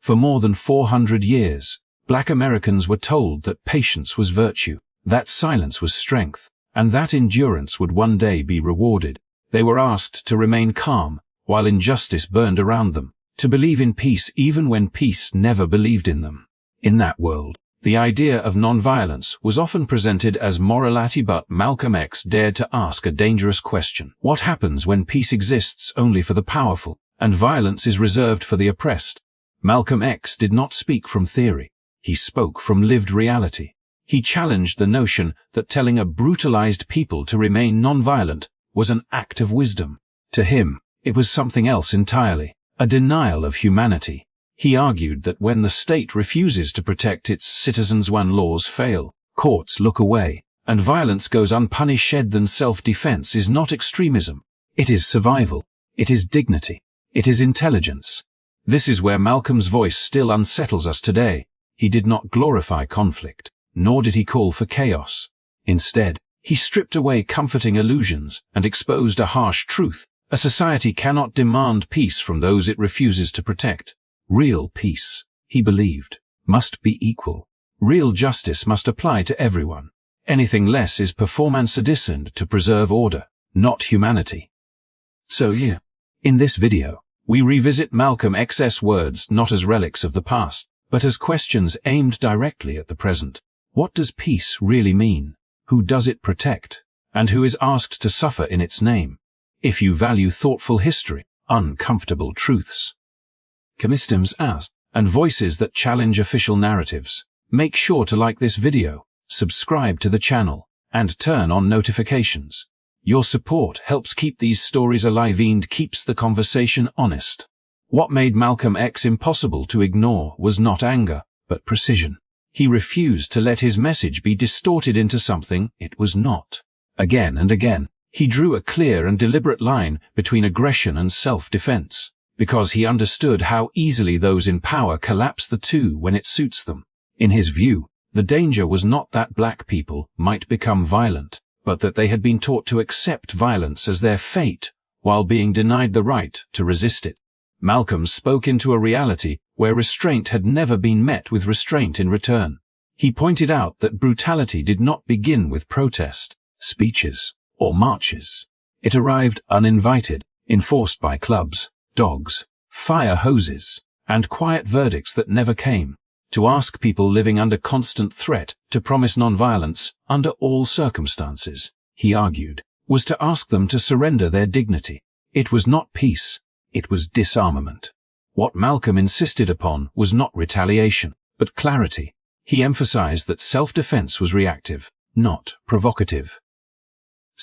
For more than 400 years, Black Americans were told that patience was virtue, that silence was strength, and that endurance would one day be rewarded. They were asked to remain calm while injustice burned around them, to believe in peace even when peace never believed in them. In that world, the idea of nonviolence was often presented as morality, but Malcolm X dared to ask a dangerous question. What happens when peace exists only for the powerful, and violence is reserved for the oppressed? Malcolm X did not speak from theory. He spoke from lived reality. He challenged the notion that telling a brutalized people to remain nonviolent was an act of wisdom. To him, it was something else entirely, a denial of humanity. He argued that when the state refuses to protect its citizens, when laws fail, courts look away, and violence goes unpunished, then self-defense is not extremism. It is survival. It is dignity. It is intelligence. This is where Malcolm's voice still unsettles us today. He did not glorify conflict, nor did he call for chaos. Instead, he stripped away comforting illusions and exposed a harsh truth. A society cannot demand peace from those it refuses to protect. Real peace, he believed, must be equal. Real justice must apply to everyone. Anything less is performance designed to preserve order, not humanity. So in this video, we revisit Malcolm X's words not as relics of the past, but as questions aimed directly at the present. What does peace really mean? Who does it protect? And who is asked to suffer in its name? If you value thoughtful history, uncomfortable truths, questions asked, and voices that challenge official narratives, make sure to like this video, subscribe to the channel, and turn on notifications. Your support helps keep these stories alive and keeps the conversation honest. What made Malcolm X impossible to ignore was not anger, but precision. He refused to let his message be distorted into something it was not. Again and again, he drew a clear and deliberate line between aggression and self-defense, because he understood how easily those in power collapse the two when it suits them. In his view, the danger was not that black people might become violent, but that they had been taught to accept violence as their fate while being denied the right to resist it. Malcolm spoke into a reality where restraint had never been met with restraint in return. He pointed out that brutality did not begin with protest, speeches, or marches. It arrived uninvited, enforced by clubs, dogs, fire hoses, and quiet verdicts that never came. To ask people living under constant threat to promise nonviolence under all circumstances, he argued, was to ask them to surrender their dignity. It was not peace, it was disarmament. What Malcolm insisted upon was not retaliation, but clarity. He emphasized that self-defense was reactive, not provocative.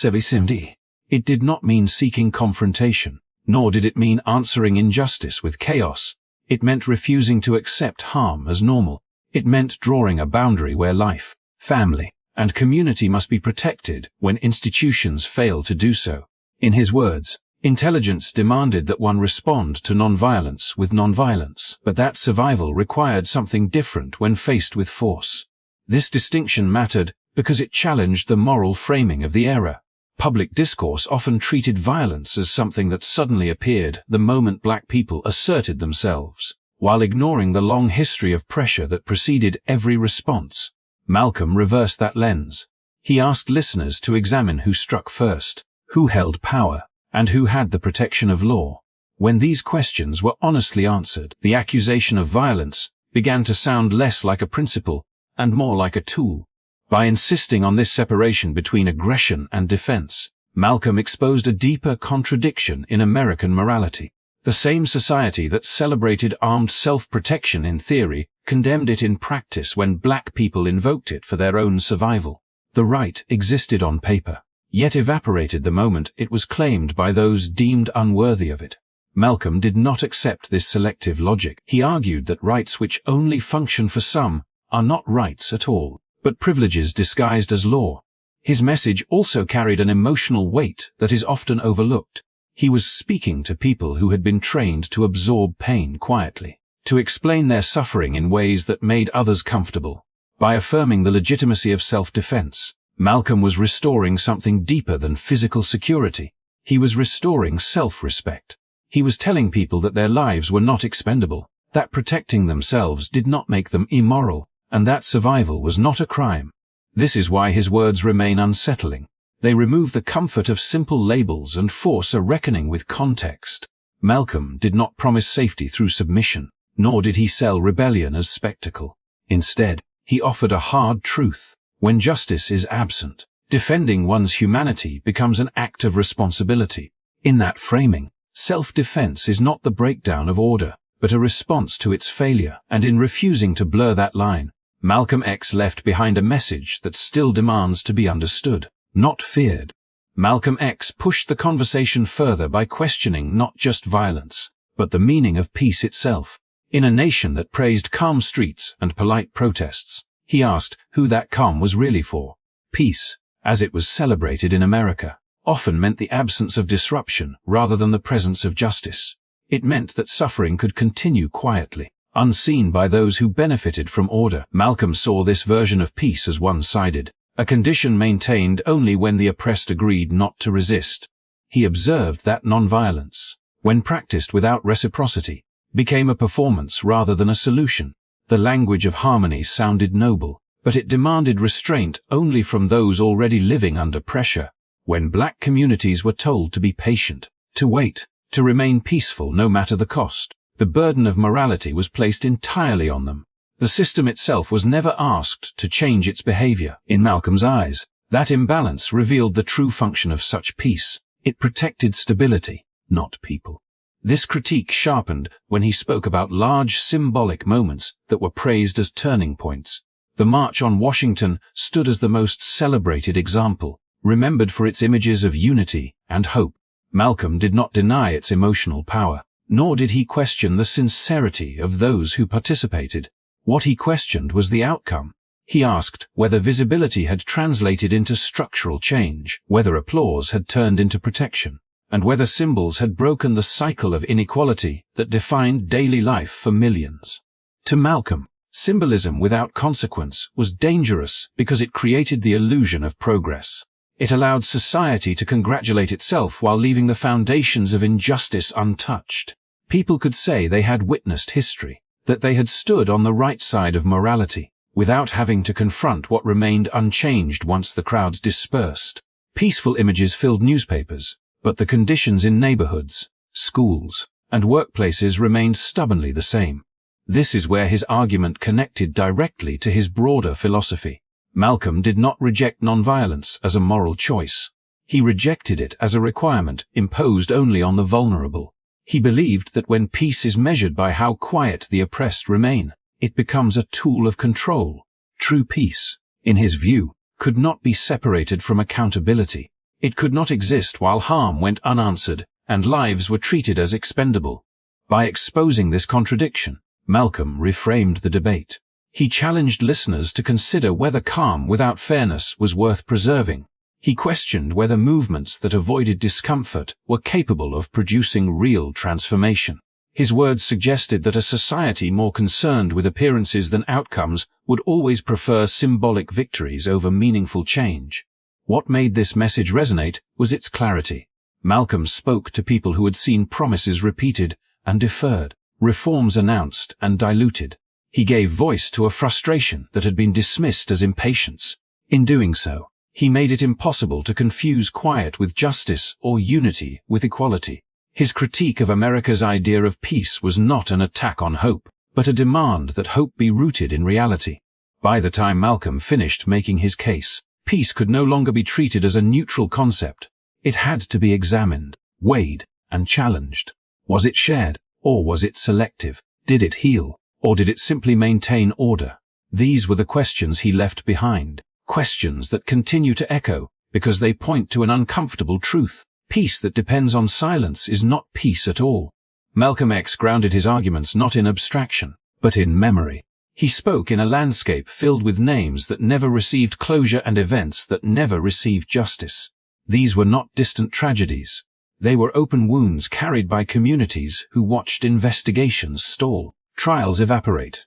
It did not mean seeking confrontation, nor did it mean answering injustice with chaos. It meant refusing to accept harm as normal. It meant drawing a boundary where life, family, and community must be protected when institutions fail to do so. In his words, intelligence demanded that one respond to nonviolence with nonviolence, but that survival required something different when faced with force. This distinction mattered because it challenged the moral framing of the era. Public discourse often treated violence as something that suddenly appeared the moment black people asserted themselves, while ignoring the long history of pressure that preceded every response. Malcolm reversed that lens. He asked listeners to examine who struck first, who held power, and who had the protection of law. When these questions were honestly answered, the accusation of violence began to sound less like a principle and more like a tool. By insisting on this separation between aggression and defense, Malcolm exposed a deeper contradiction in American morality. The same society that celebrated armed self-protection in theory condemned it in practice when black people invoked it for their own survival. The right existed on paper, yet evaporated the moment it was claimed by those deemed unworthy of it. Malcolm did not accept this selective logic. He argued that rights which only function for some are not rights at all, but privileges disguised as law. His message also carried an emotional weight that is often overlooked. He was speaking to people who had been trained to absorb pain quietly, to explain their suffering in ways that made others comfortable. By affirming the legitimacy of self-defense, Malcolm was restoring something deeper than physical security. He was restoring self-respect. He was telling people that their lives were not expendable, that protecting themselves did not make them immoral, and that survival was not a crime. This is why his words remain unsettling. They remove the comfort of simple labels and force a reckoning with context. Malcolm did not promise safety through submission, nor did he sell rebellion as spectacle. Instead, he offered a hard truth. When justice is absent, defending one's humanity becomes an act of responsibility. In that framing, self-defense is not the breakdown of order, but a response to its failure, and in refusing to blur that line, Malcolm X left behind a message that still demands to be understood, not feared. Malcolm X pushed the conversation further by questioning not just violence, but the meaning of peace itself. In a nation that praised calm streets and polite protests, he asked who that calm was really for. Peace, as it was celebrated in America, often meant the absence of disruption rather than the presence of justice. It meant that suffering could continue quietly, unseen by those who benefited from order. Malcolm saw this version of peace as one-sided, a condition maintained only when the oppressed agreed not to resist. He observed that nonviolence, when practiced without reciprocity, became a performance rather than a solution. The language of harmony sounded noble, but it demanded restraint only from those already living under pressure. When black communities were told to be patient, to wait, to remain peaceful no matter the cost, the burden of morality was placed entirely on them. The system itself was never asked to change its behavior. In Malcolm's eyes, that imbalance revealed the true function of such peace. It protected stability, not people. This critique sharpened when he spoke about large symbolic moments that were praised as turning points. The March on Washington stood as the most celebrated example, remembered for its images of unity and hope. Malcolm did not deny its emotional power, nor did he question the sincerity of those who participated. What he questioned was the outcome. He asked whether visibility had translated into structural change, whether applause had turned into protection, and whether symbols had broken the cycle of inequality that defined daily life for millions. To Malcolm, symbolism without consequence was dangerous because it created the illusion of progress. It allowed society to congratulate itself while leaving the foundations of injustice untouched. People could say they had witnessed history, that they had stood on the right side of morality, without having to confront what remained unchanged once the crowds dispersed. Peaceful images filled newspapers, but the conditions in neighborhoods, schools, and workplaces remained stubbornly the same. This is where his argument connected directly to his broader philosophy. Malcolm did not reject nonviolence as a moral choice. He rejected it as a requirement imposed only on the vulnerable. He believed that when peace is measured by how quiet the oppressed remain, it becomes a tool of control. True peace, in his view, could not be separated from accountability. It could not exist while harm went unanswered and lives were treated as expendable. By exposing this contradiction, Malcolm reframed the debate. He challenged listeners to consider whether calm without fairness was worth preserving. He questioned whether movements that avoided discomfort were capable of producing real transformation. His words suggested that a society more concerned with appearances than outcomes would always prefer symbolic victories over meaningful change. What made this message resonate was its clarity. Malcolm spoke to people who had seen promises repeated and deferred, reforms announced and diluted. He gave voice to a frustration that had been dismissed as impatience. In doing so, he made it impossible to confuse quiet with justice or unity with equality. His critique of America's idea of peace was not an attack on hope, but a demand that hope be rooted in reality. By the time Malcolm finished making his case, peace could no longer be treated as a neutral concept. It had to be examined, weighed, and challenged. Was it shared, or was it selective? Did it heal, or did it simply maintain order? These were the questions he left behind, questions that continue to echo because they point to an uncomfortable truth. Peace that depends on silence is not peace at all. Malcolm X grounded his arguments not in abstraction, but in memory. He spoke in a landscape filled with names that never received closure and events that never received justice. These were not distant tragedies. They were open wounds carried by communities who watched investigations stall, trials evaporate,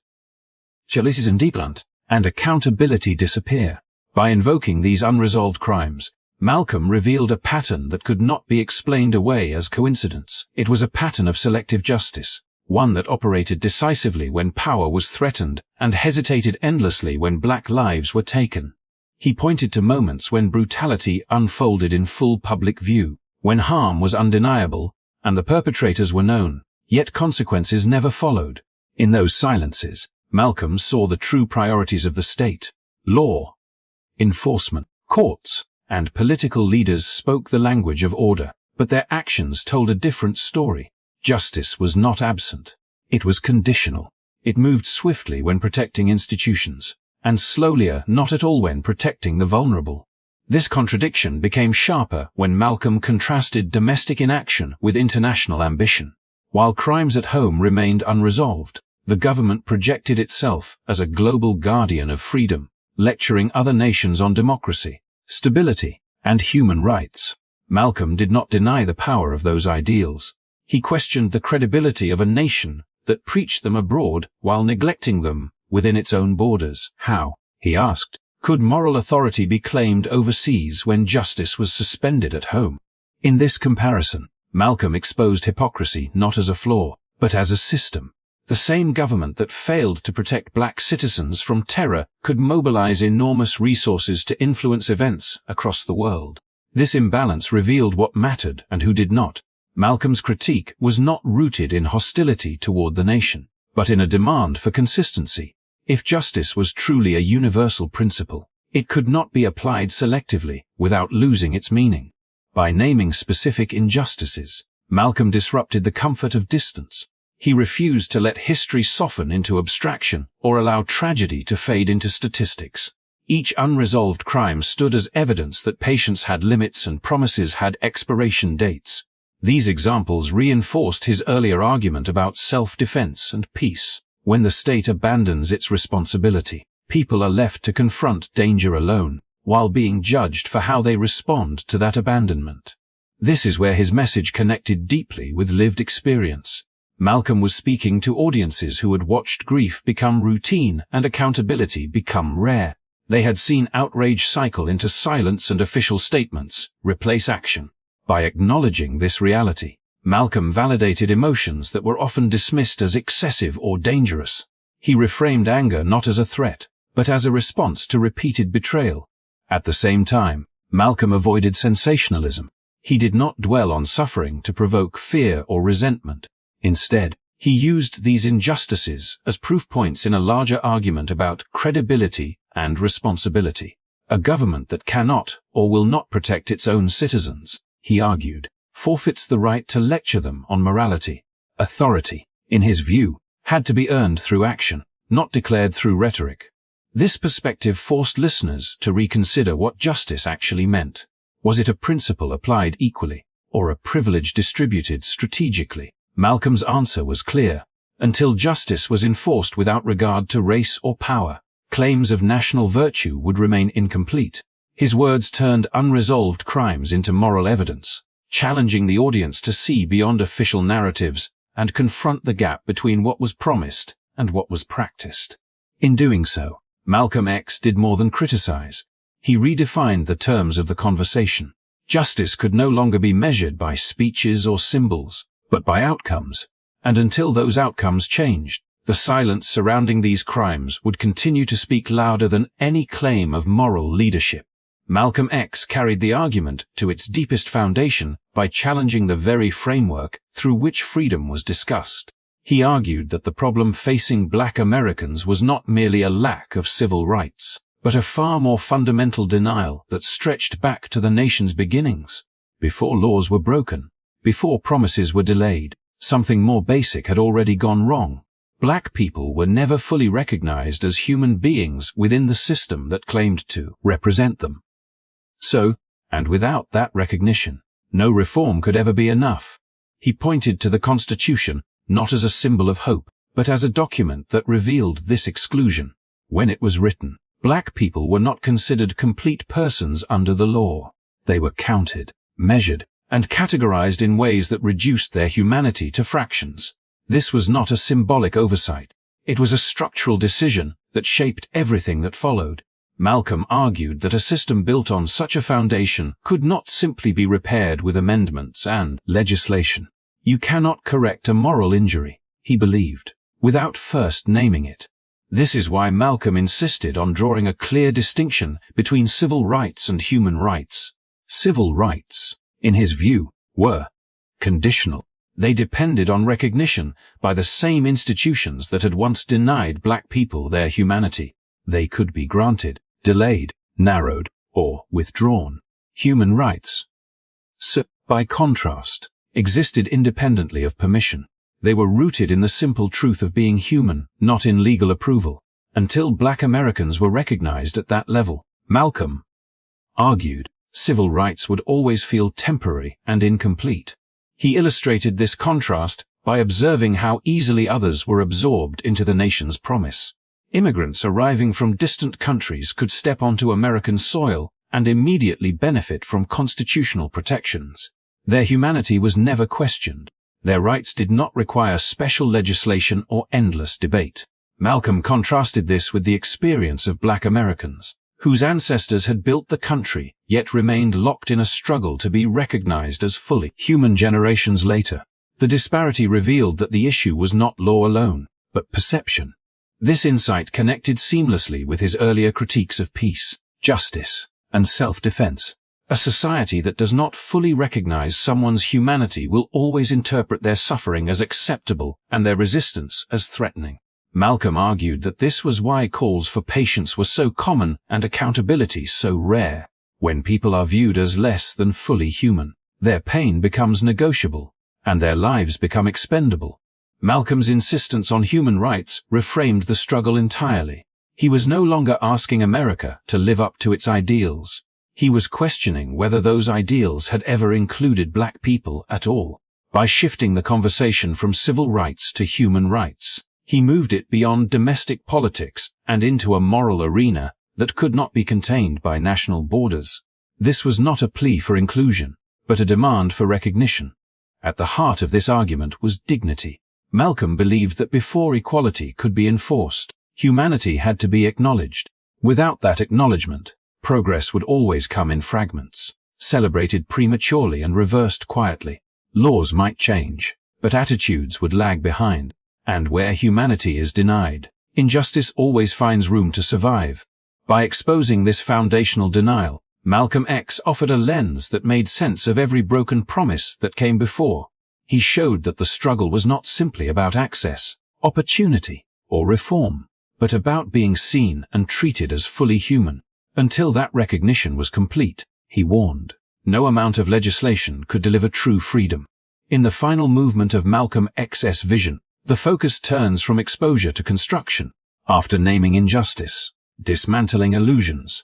justice independent, and accountability disappear. By invoking these unresolved crimes, Malcolm revealed a pattern that could not be explained away as coincidence. It was a pattern of selective justice, one that operated decisively when power was threatened and hesitated endlessly when black lives were taken. He pointed to moments when brutality unfolded in full public view, when harm was undeniable and the perpetrators were known, yet consequences never followed. In those silences, Malcolm saw the true priorities of the state. Law, enforcement, courts, and political leaders spoke the language of order, but their actions told a different story. Justice was not absent. It was conditional. It moved swiftly when protecting institutions, and slowlier not at all when protecting the vulnerable. This contradiction became sharper when Malcolm contrasted domestic inaction with international ambition. While crimes at home remained unresolved, the government projected itself as a global guardian of freedom, lecturing other nations on democracy, stability, and human rights. Malcolm did not deny the power of those ideals. He questioned the credibility of a nation that preached them abroad while neglecting them within its own borders. How, he asked, could moral authority be claimed overseas when justice was suspended at home? In this comparison, Malcolm exposed hypocrisy not as a flaw, but as a system. The same government that failed to protect black citizens from terror could mobilize enormous resources to influence events across the world. This imbalance revealed what mattered and who did not. Malcolm's critique was not rooted in hostility toward the nation, but in a demand for consistency. If justice was truly a universal principle, it could not be applied selectively without losing its meaning. By naming specific injustices, Malcolm disrupted the comfort of distance. He refused to let history soften into abstraction or allow tragedy to fade into statistics. Each unresolved crime stood as evidence that patience had limits and promises had expiration dates. These examples reinforced his earlier argument about self-defense and peace. When the state abandons its responsibility, people are left to confront danger alone, while being judged for how they respond to that abandonment. This is where his message connected deeply with lived experience. Malcolm was speaking to audiences who had watched grief become routine and accountability become rare. They had seen outrage cycle into silence and official statements replace action. By acknowledging this reality, Malcolm validated emotions that were often dismissed as excessive or dangerous. He reframed anger not as a threat, but as a response to repeated betrayal. At the same time, Malcolm avoided sensationalism. He did not dwell on suffering to provoke fear or resentment. Instead, he used these injustices as proof points in a larger argument about credibility and responsibility. A government that cannot or will not protect its own citizens, he argued, forfeits the right to lecture them on morality. Authority, in his view, had to be earned through action, not declared through rhetoric. This perspective forced listeners to reconsider what justice actually meant. Was it a principle applied equally, or a privilege distributed strategically? Malcolm's answer was clear. Until justice was enforced without regard to race or power, claims of national virtue would remain incomplete. His words turned unresolved crimes into moral evidence, challenging the audience to see beyond official narratives and confront the gap between what was promised and what was practiced. In doing so, Malcolm X did more than criticize. He redefined the terms of the conversation. Justice could no longer be measured by speeches or symbols, but by outcomes. And until those outcomes changed, the silence surrounding these crimes would continue to speak louder than any claim of moral leadership. Malcolm X carried the argument to its deepest foundation by challenging the very framework through which freedom was discussed. He argued that the problem facing black Americans was not merely a lack of civil rights, but a far more fundamental denial that stretched back to the nation's beginnings. Before laws were broken, before promises were delayed, something more basic had already gone wrong. Black people were never fully recognized as human beings within the system that claimed to represent them. So, and without that recognition, no reform could ever be enough. He pointed to the Constitution not as a symbol of hope, but as a document that revealed this exclusion. When it was written, black people were not considered complete persons under the law. They were counted, measured, and categorized in ways that reduced their humanity to fractions. This was not a symbolic oversight. It was a structural decision that shaped everything that followed. Malcolm argued that a system built on such a foundation could not simply be repaired with amendments and legislation. You cannot correct a moral injury. he believed, without first naming it. This is why Malcolm insisted on drawing a clear distinction between civil rights and human rights. Civil rights, in his view, were conditional. They depended on recognition by the same institutions that had once denied black people their humanity. They could be granted, delayed, narrowed, or withdrawn. Human rights, by contrast, existed independently of permission. They were rooted in the simple truth of being human, not in legal approval. Until black Americans were recognized at that level, Malcolm argued, civil rights would always feel temporary and incomplete. He illustrated this contrast by observing how easily others were absorbed into the nation's promise. Immigrants arriving from distant countries could step onto American soil and immediately benefit from constitutional protections. Their humanity was never questioned. Their rights did not require special legislation or endless debate. Malcolm contrasted this with the experience of black Americans, whose ancestors had built the country, yet remained locked in a struggle to be recognized as fully human. Generations later, the disparity revealed that the issue was not law alone, but perception. This insight connected seamlessly with his earlier critiques of peace, justice, and self-defense. A society that does not fully recognize someone's humanity will always interpret their suffering as acceptable and their resistance as threatening. Malcolm argued that this was why calls for patience were so common and accountability so rare. When people are viewed as less than fully human, their pain becomes negotiable, and their lives become expendable. Malcolm's insistence on human rights reframed the struggle entirely. He was no longer asking America to live up to its ideals. He was questioning whether those ideals had ever included black people at all. By shifting the conversation from civil rights to human rights, he moved it beyond domestic politics and into a moral arena that could not be contained by national borders. This was not a plea for inclusion, but a demand for recognition. At the heart of this argument was dignity. Malcolm believed that before equality could be enforced, humanity had to be acknowledged. Without that acknowledgement, progress would always come in fragments, celebrated prematurely and reversed quietly. Laws might change, but attitudes would lag behind. And where humanity is denied, injustice always finds room to survive. By exposing this foundational denial, Malcolm X offered a lens that made sense of every broken promise that came before. He showed that the struggle was not simply about access, opportunity, or reform, but about being seen and treated as fully human. Until that recognition was complete, he warned, no amount of legislation could deliver true freedom. In the final movement of Malcolm X's vision, the focus turns from exposure to construction. After naming injustice, dismantling illusions,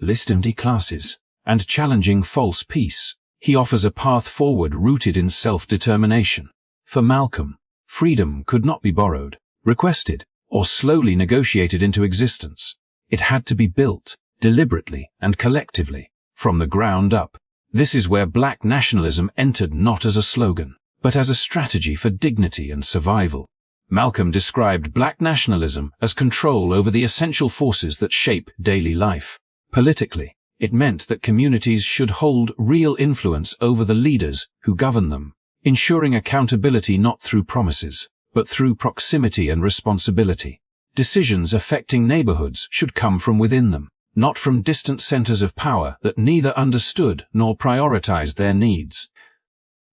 listing classes, and challenging false peace, he offers a path forward rooted in self-determination. For Malcolm, freedom could not be borrowed, requested, or slowly negotiated into existence. It had to be built, deliberately and collectively, from the ground up. This is where black nationalism entered not as a slogan, but as a strategy for dignity and survival. Malcolm described black nationalism as control over the essential forces that shape daily life. Politically, it meant that communities should hold real influence over the leaders who govern them, ensuring accountability not through promises, but through proximity and responsibility. Decisions affecting neighborhoods should come from within them, not from distant centers of power that neither understood nor prioritized their needs.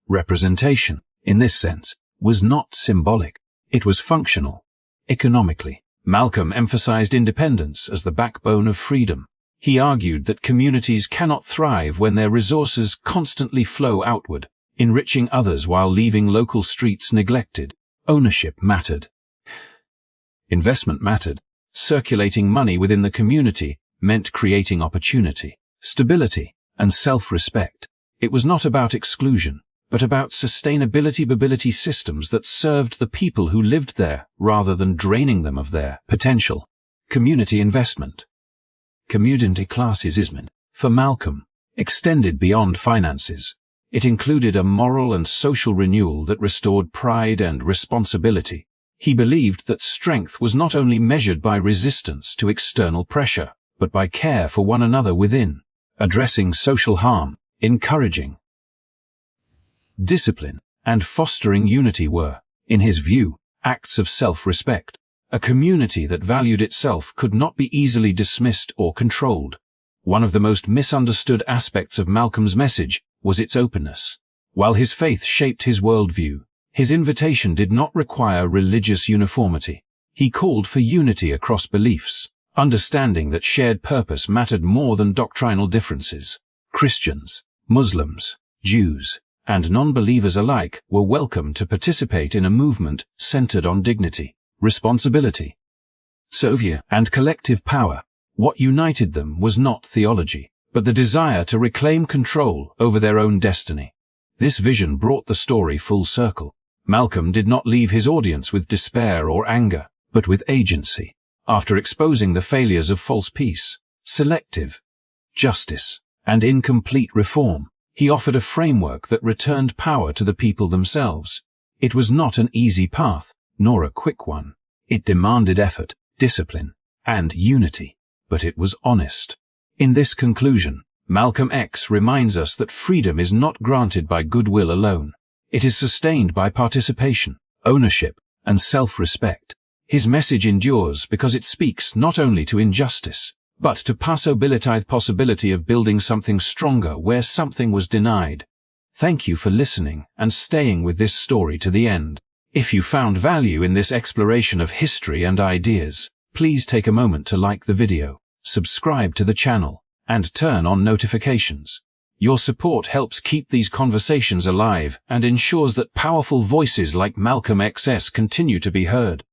Representation, in this sense, was not symbolic. It was functional. Economically, Malcolm emphasized independence as the backbone of freedom. He argued that communities cannot thrive when their resources constantly flow outward, enriching others while leaving local streets neglected. Ownership mattered. Investment mattered. Circulating money within the community meant creating opportunity, stability, and self-respect. It was not about exclusion, but about sustainability systems that served the people who lived there rather than draining them of their potential. Community investment. Community classism, for Malcolm, extended beyond finances. It included a moral and social renewal that restored pride and responsibility. He believed that strength was not only measured by resistance to external pressure, but by care for one another within, addressing social harm, encouraging discipline, and fostering unity were, In his view, acts of self-respect. A community that valued itself could not be easily dismissed or controlled. One of the most misunderstood aspects of Malcolm's message was its openness. While his faith shaped his worldview, his invitation did not require religious uniformity. He called for unity across beliefs, understanding that shared purpose mattered more than doctrinal differences. Christians, Muslims, Jews, and non-believers alike were welcome to participate in a movement centered on dignity, responsibility, Soviet and collective power. What united them was not theology, but the desire to reclaim control over their own destiny. This vision brought the story full circle. Malcolm did not leave his audience with despair or anger, but with agency. After exposing the failures of false peace, selective justice, and incomplete reform, he offered a framework that returned power to the people themselves. It was not an easy path, nor a quick one. It demanded effort, discipline, and unity, but it was honest. In this conclusion, Malcolm X reminds us that freedom is not granted by goodwill alone. It is sustained by participation, ownership, and self-respect. His message endures because it speaks not only to injustice, but to possibility of building something stronger where something was denied. Thank you for listening and staying with this story to the end. If you found value in this exploration of history and ideas, please take a moment to like the video, subscribe to the channel, and turn on notifications. Your support helps keep these conversations alive and ensures that powerful voices like Malcolm X's continue to be heard.